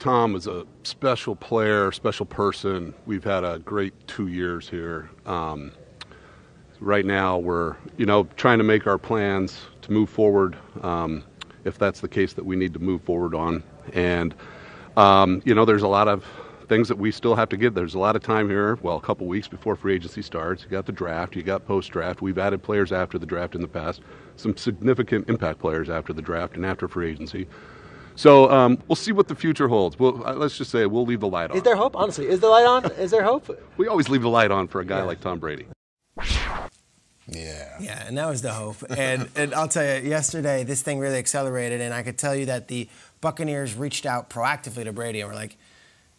Tom is a special player, special person. We've had a great 2 years here. Right now we're, trying to make our plans to move forward, if that's the case that we need to move forward on. And, there's a lot of things that we still have to give. There's a lot of time here. Well, a couple weeks before free agency starts. You got the draft. You got post-draft. We've added players after the draft in the past. Some significant impact players after the draft and after free agency. So we'll see what the future holds. Let's just say we'll leave the light on. Is there hope? Honestly, is the light on? Is there hope? We always leave the light on for a guy like Tom Brady. Yeah, and that was the hope. And I'll tell you, yesterday this thing really accelerated, and I could tell you that the Buccaneers reached out proactively to Brady and were like,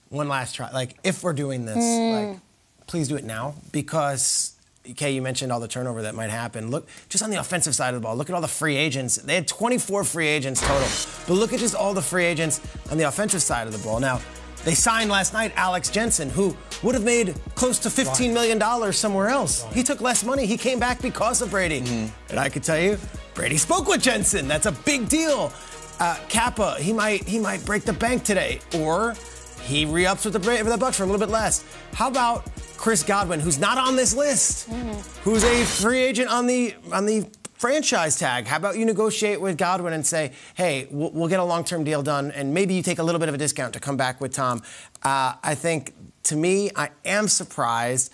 one last try. Like, if we're doing this, like, please do it now. Because, Kay, you mentioned all the turnover that might happen. Look, just on the offensive side of the ball, look at all the free agents. They had 24 free agents total. But look at just all the free agents on the offensive side of the ball. Now, they signed last night Alex Jensen, who would have made close to $15 million somewhere else. He took less money. He came back because of Brady. And I could tell you, Brady spoke with Jensen. That's a big deal. Kappa, he might break the bank today. Or he re-ups with the Bucs for a little bit less. How about Chris Godwin, who's not on this list, who's a free agent on the franchise tag? How about you negotiate with Godwin and say, hey, we'll get a long-term deal done, and maybe you take a little bit of a discount to come back with Tom. I think, to me, I am surprised,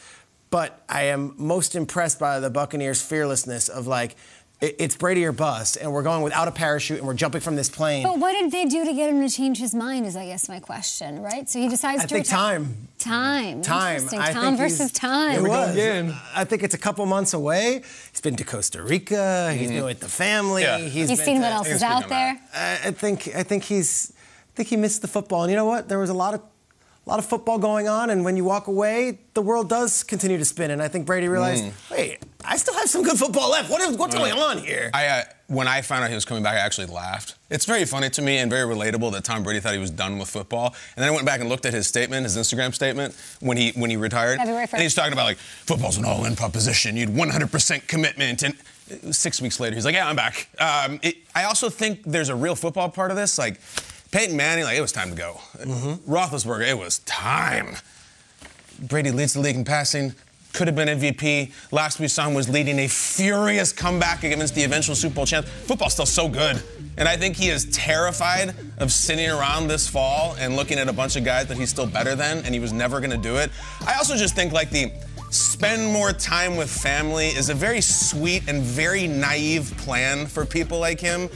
but I am most impressed by the Buccaneers' fearlessness of, like, it's Brady or bust, and we're going without a parachute, and we're jumping from this plane. But what did they do to get him to change his mind is, I guess, my question, right? So he decides to retire. I think time. Interesting. Tom versus time. It was. I think it's a couple months away. He's been to Costa Rica. He's been with the family. Yeah. He's seen what else is out there. I think he missed the football. And you know what? There was a lot of football going on, and when you walk away, the world does continue to spin. And I think Brady realized, wait, I still have some good football left. What's going on here? When I found out he was coming back, I actually laughed. It's very funny to me and very relatable that Tom Brady thought he was done with football. And then I went back and looked at his statement, his Instagram statement, when he retired. February 1st. And he's talking about, like, football's an all-in proposition. You need 100% commitment. And 6 weeks later, he's like, yeah, I'm back. I also think there's a real football part of this. Like, Peyton Manning, like, it was time to go. Roethlisberger, it was time. Brady leads the league in passing, could have been MVP. Last we saw him was leading a furious comeback against the eventual Super Bowl champ. Football's still so good. And I think he is terrified of sitting around this fall and looking at a bunch of guys that he's still better than, and he was never going to do it. I also just think, like, the spend more time with family is a very sweet and very naive plan for people like him.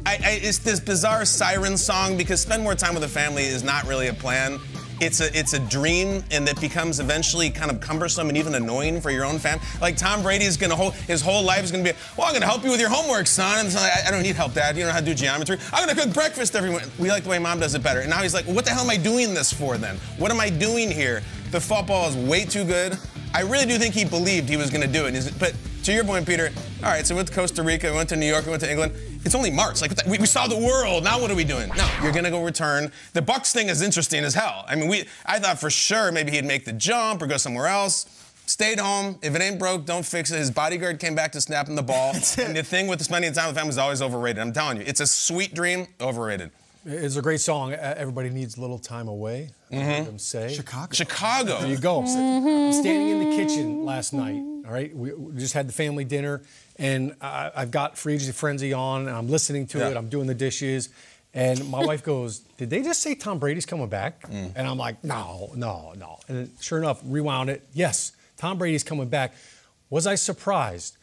It's this bizarre siren song because spend more time with the family is not really a plan. It's a dream, and that becomes eventually kind of cumbersome and even annoying for your own family. Like, Tom Brady's his whole life is gonna be, well, I'm gonna help you with your homework, son. And it's like, I don't need help, Dad. You don't know how to do geometry. I'm gonna cook breakfast every morning. We like the way Mom does it better. And now he's like, well, what the hell am I doing this for then? What am I doing here? The football is way too good. I really do think he believed he was gonna do it. But to your point, Peter, all right, so we went to Costa Rica, we went to New York, we went to England. It's only March. Like, we saw the world. Now what are we doing? No, you're going to go return. The Bucs thing is interesting as hell. I mean, I thought for sure maybe he'd make the jump or go somewhere else. Stayed home. If it ain't broke, don't fix it. His bodyguard came back to snap him the ball. And the thing with spending time with family is always overrated. I'm telling you, it's a sweet dream, overrated. It's a great song. Everybody needs a little time away. I heard them say. Chicago. There you go. I'm standing in the kitchen last night. All right, we just had the family dinner, and I've got Freezy Frenzy on, and I'm listening to it. I'm doing the dishes, and my wife goes, "Did they just say Tom Brady's coming back?" And I'm like, "No." And then, sure enough, rewound it. Yes, Tom Brady's coming back. Was I surprised?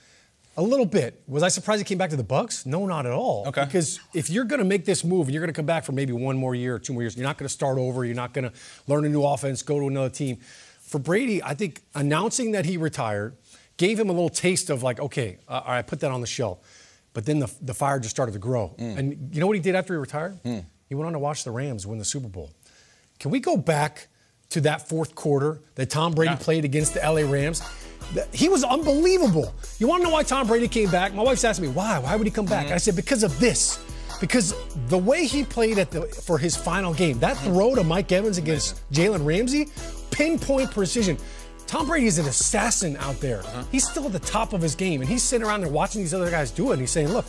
A little bit. Was I surprised he came back to the Bucs? No, not at all. Okay. Because if you're going to make this move and you're going to come back for maybe 1 more year or 2 more years, you're not going to start over. You're not going to learn a new offense, go to another team. For Brady, I think announcing that he retired gave him a little taste of, like, okay, all right, put that on the shelf. But then the fire just started to grow. And you know what he did after he retired? He went on to watch the Rams win the Super Bowl. Can we go back to that fourth quarter that Tom Brady played against the LA Rams? He was unbelievable. You want to know why Tom Brady came back? My wife's asking me, why? Why would he come back? And I said, because of this. Because the way he played for his final game, that throw to Mike Evans against Jalen Ramsey, pinpoint precision. Tom Brady is an assassin out there. He's still at the top of his game, and he's sitting around there watching these other guys do it, and he's saying, look,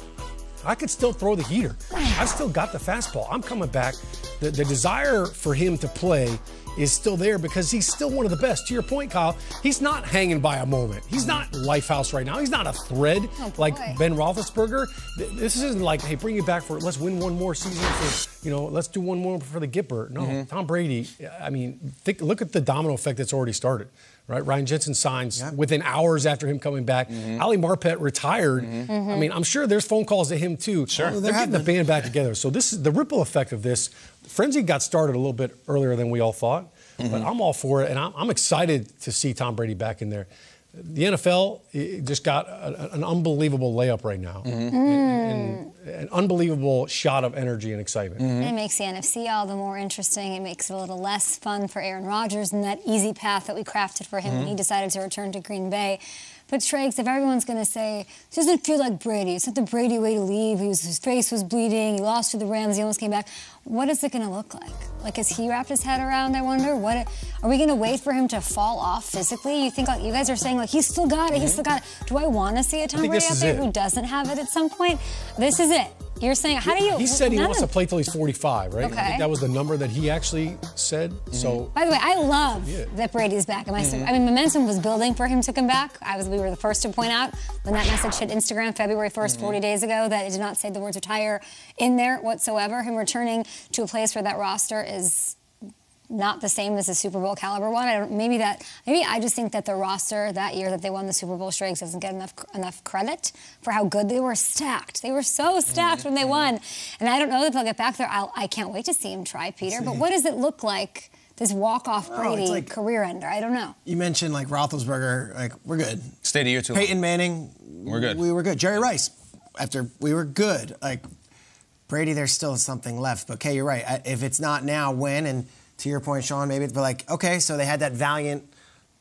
I could still throw the heater. I've still got the fastball. I'm coming back. The desire for him to play is still there because he's still one of the best. To your point, Kyle, he's not hanging by a moment. He's not Lifehouse right now. He's not a thread like Ben Roethlisberger. This isn't like, hey, bring you back for, let's win one more season for, let's do one more for the Gipper. No, Tom Brady, I mean, look at the domino effect that's already started. Right, Ryan Jensen signs within hours after him coming back. Ali Marpet retired. I mean, I'm sure there's phone calls to him too. Sure, they're getting the band back together. So this is the ripple effect of this. Frenzy got started a little bit earlier than we all thought, but I'm all for it, and I'm excited to see Tom Brady back in there. The NFL just got an unbelievable layup right now, and an unbelievable shot of energy and excitement. It makes the NFC all the more interesting. It makes it a little less fun for Aaron Rodgers and that easy path that we crafted for him when he decided to return to Green Bay. But Trakes, if everyone's going to say, it doesn't feel like Brady, it's not the Brady way to leave, his face was bleeding, he lost to the Rams, he almost came back, what is it going to look like? Like, has he wrapped his head around, I wonder? Are we going to wait for him to fall off physically? You think, like, you guys are saying, like, he's still got it, he's still got it. Do I want to see a Tom Brady out there who doesn't have it at some point? This is it. You're saying, how do you... He said he wants to play till he's 45, right? Okay. I think that was the number that he actually said. So, by the way, I love that Brady's back. I mean, momentum was building for him to come back. We were the first to point out when that message hit Instagram February 1st, 40 days ago, that it did not say the words retire in there whatsoever. Him returning to a place where that roster is not the same as a Super Bowl caliber one. Maybe I just think that the roster that year that they won the Super Bowl Trakes doesn't get enough credit for how good they were stacked. They were so stacked when they won. And I don't know if they'll get back there. I can't wait to see him try, Peter. But what does it look like, this walk-off Brady career ender? I don't know. You mentioned like Roethlisberger, like we're good. Stayed a year too long. Peyton Manning, we're good. We were good. Jerry Rice, after we were good. Like Brady, there's still something left. But okay, you're right. If it's not now, when? And to your point, Sean, maybe it's like, okay, so they had that valiant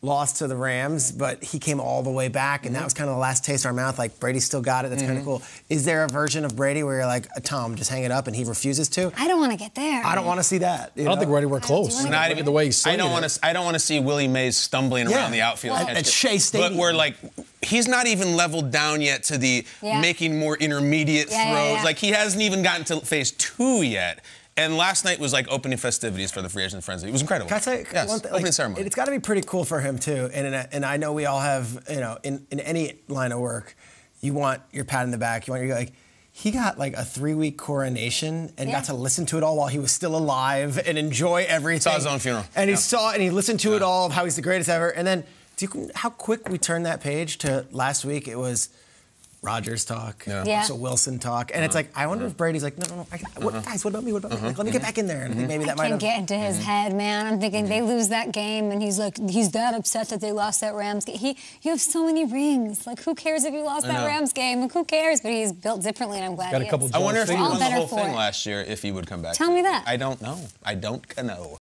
loss to the Rams, but he came all the way back, and that was kind of the last taste in our mouth. Like, Brady still got it. That's kind of cool. Is there a version of Brady where you're like, Tom, just hang it up, and he refuses to? I don't want to get there. I don't want to see that. I don't think we're anywhere close. Not even the way he's I don't want to see Willie Mays stumbling around the outfield. At Shea Stadium. But we're like, he's not even leveled down yet to the making more intermediate throws. Like, he hasn't even gotten to phase 2 yet. And last night was like opening festivities for the free agent frenzy. It was incredible. Can I say one thing? Opening ceremony. It's got to be pretty cool for him too. And I know we all have, in any line of work, you want your pat in the back. You want your like. He got like a 3-week coronation and got to listen to it all while he was still alive and enjoy everything. Saw his own funeral. And he saw it and he listened to it all of how he's the greatest ever. And then, how quick we turned that page to last week? It was Rodgers talk, Russell Wilson talk, and it's like, I wonder if Brady's like, no, guys, what about me? What about me? Like, let me get back in there. And I think maybe that might have... get into his head, man. I'm thinking they lose that game, and he's like, he's that upset that they lost that Rams game. You have so many rings. Like, who cares if you lost that Rams game? Like, who cares? But he's built differently, and I'm glad he is. I wonder if he won the whole thing last year, if he would come back. Tell me that. I don't know. I don't know.